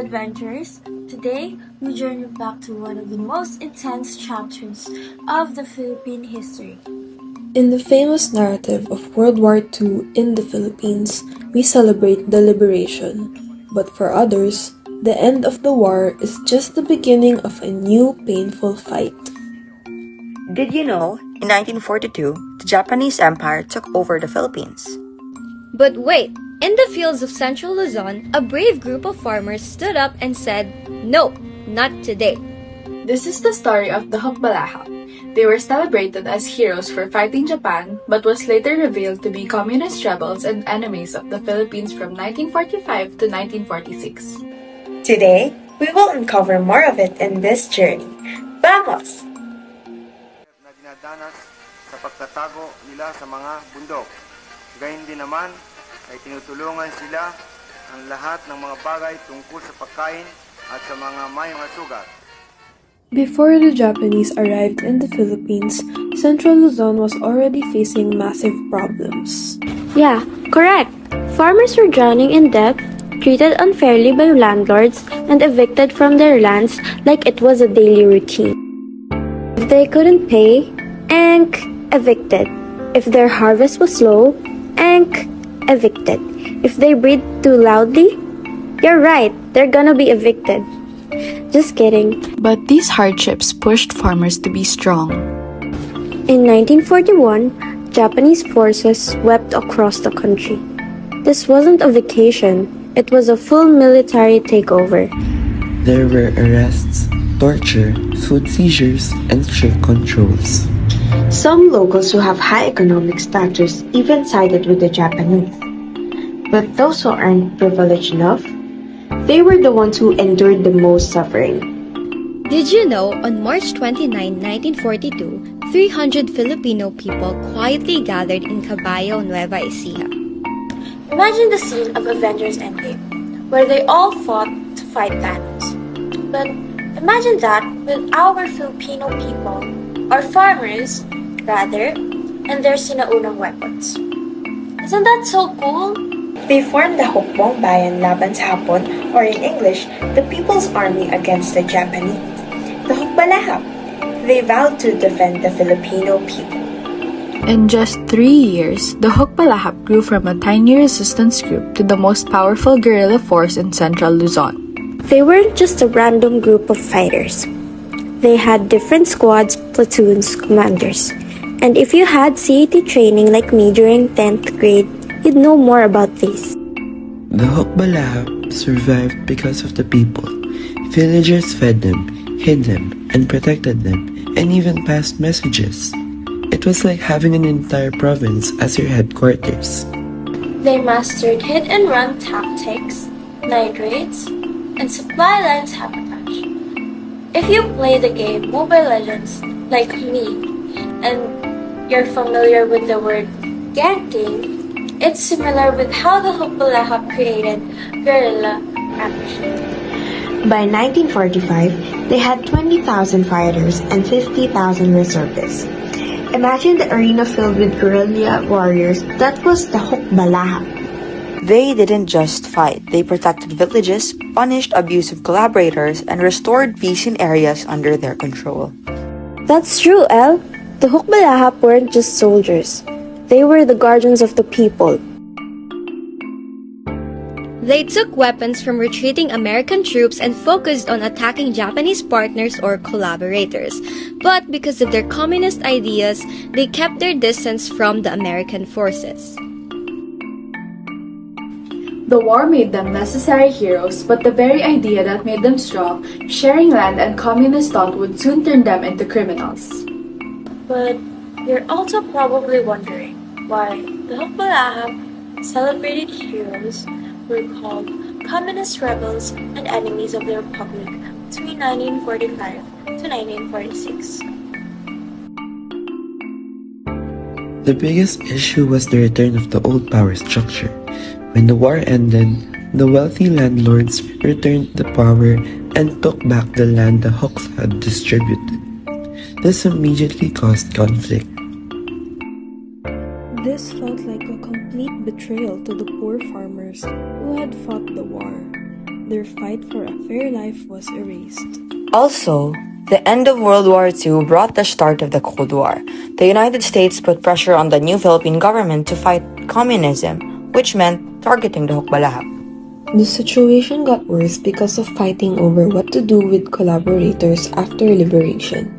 adventurers! Today, we journey back to one of the most intense chapters of the Philippine history. In the famous narrative of World War II in the Philippines, we celebrate the liberation. But for others, the end of the war is just the beginning of a new painful fight. Did you know, in 1942, the Japanese Empire took over the Philippines? But wait, in the fields of central Luzon, a brave group of farmers stood up and said, "Nope, not today." This is the story of the Hukbalahap. They were celebrated as heroes for fighting Japan, but was later revealed to be communist rebels and enemies of the Philippines from 1945 to 1946. Today, we will uncover more of it in this journey. Vamos! Na dinadanas sa pagtatago nila sa mga bundok. Gayun din naman ay tinutulungan sila ang lahat ng mga bagay tungkol sa pagkain at sa mga mayong sugat. Before the Japanese arrived in the Philippines, Central Luzon was already facing massive problems. Yeah, correct. Farmers were drowning in debt, treated unfairly by landlords, and evicted from their lands like it was a daily routine. If they couldn't pay, evicted. If their harvest was low, evicted. If they breathe too loudly, you're right, they're gonna be evicted. Just kidding. But these hardships pushed farmers to be strong. In 1941, Japanese forces swept across the country. This wasn't a vacation, it was a full military takeover. There were arrests, torture, food seizures, and strict controls. Some locals who have high economic status even sided with the Japanese. But those who aren't privileged enough, they were the ones who endured the most suffering. Did you know, on March 29, 1942, 300 Filipino people quietly gathered in Caballo, Nueva Ecija. Imagine the scene of Avengers Endgame, where they all fought to fight Thanos. But imagine that with our Filipino people, or farmers, rather, and their sinaunang weapons. Isn't that so cool? They formed the Hukbong Bayan Laban sa Hapon, or in English, the People's Army against the Japanese. The Hukbalahap. They vowed to defend the Filipino people. In just 3 years, the Hukbalahap grew from a tiny resistance group to the most powerful guerrilla force in central Luzon. They weren't just a random group of fighters. They had different squads, platoons, commanders. And if you had CAT training like me during 10th grade, you'd know more about these. The Hukbalahap survived because of the people. Villagers fed them, hid them, and protected them, and even passed messages. It was like having an entire province as your headquarters. They mastered hit-and-run tactics, night raids, and supply line sabotage. If you play the game Mobile Legends like me, and you're familiar with the word ganking, it's similar with how the Hukbalahap created guerrilla action. By 1945, they had 20,000 fighters and 50,000 reservists. Imagine the arena filled with guerrilla warriors. That was the Hukbalahap. They didn't just fight, they protected villages, punished abusive collaborators, and restored peace in areas under their control. That's true, El. The Hukbalahap weren't just soldiers. They were the guardians of the people. They took weapons from retreating American troops and focused on attacking Japanese partners or collaborators. But because of their communist ideas, they kept their distance from the American forces. The war made them necessary heroes, but the very idea that made them strong, sharing land and communist thought, would soon turn them into criminals. But you're also probably wondering why the Hukbalahap celebrated heroes were called communist rebels and enemies of the Republic between 1945 to 1946. The biggest issue was the return of the old power structure. When the war ended, the wealthy landlords returned the power and took back the land the Huks had distributed. This immediately caused conflict. This felt like a complete betrayal to the poor farmers who had fought the war. their fight for a fair life was erased. Also, the end of World War II brought the start of the Cold War. The United States put pressure on the new Philippine government to fight communism, which meant targeting the Hukbalahap. The situation got worse because of fighting over what to do with collaborators after liberation.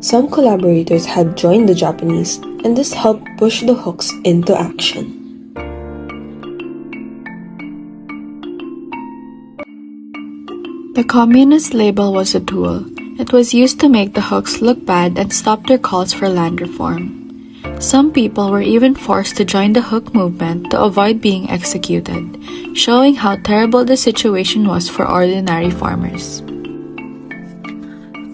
Some collaborators had joined the Japanese, and this helped push the Huks into action. The communist label was a tool. It was used to make the Huks look bad and stop their calls for land reform. Some people were even forced to join the Huk movement to avoid being executed, showing how terrible the situation was for ordinary farmers.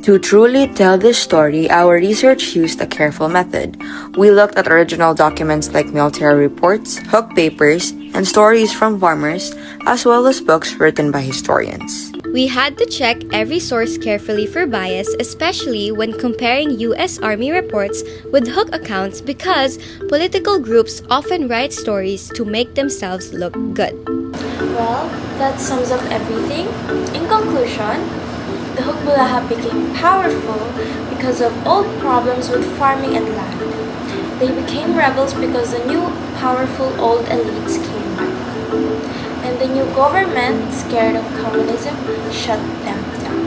To truly tell this story, our research used a careful method. We looked at original documents like military reports, Huk papers, and stories from farmers, as well as books written by historians. We had to check every source carefully for bias, especially when comparing US Army reports with Huk accounts because political groups often write stories to make themselves look good. Well, that sums up everything. In conclusion, the Hukbalahap became powerful because of old problems with farming and land. They became rebels because the new powerful old elites came back. And the new government, scared of communism, shut them down.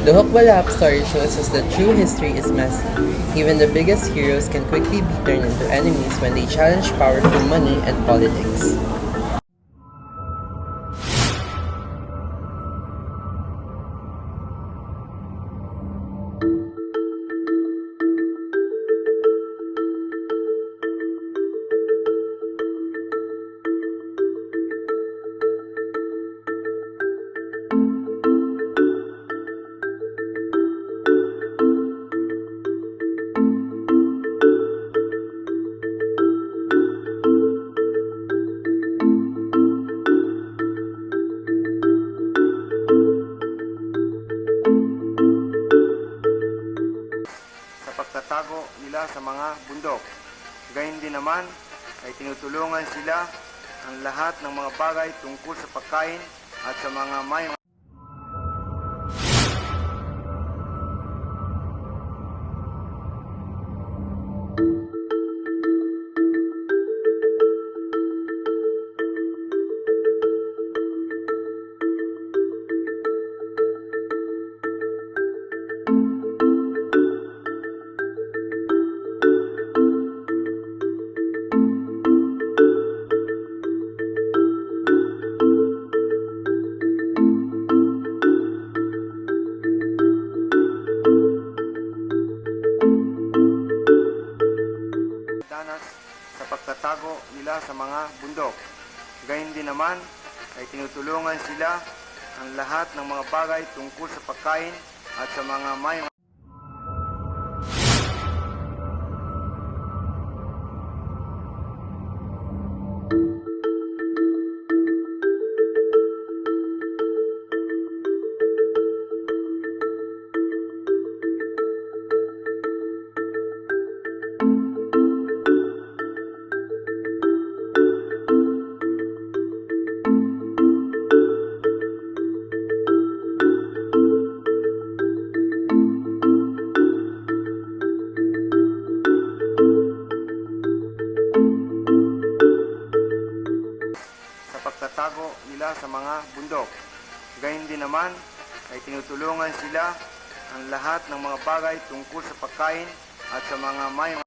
The Hukbalahap story shows us that true history is messy. Even the biggest heroes can quickly be turned into enemies when they challenge powerful money and politics. Pagtatago nila sa mga bundok. Gayun din naman ay tinutulungan sila ang lahat ng mga bagay tungkol sa pagkain at sa mga may sa pagtatago nila sa mga bundok. Gayun din naman ay tinutulungan sila ang lahat ng mga bagay tungkol sa pagkain at sa mga may pagtatago nila sa mga bundok. Gayun din naman ay tinutulungan sila ang lahat ng mga bagay tungkol sa pagkain at sa mga may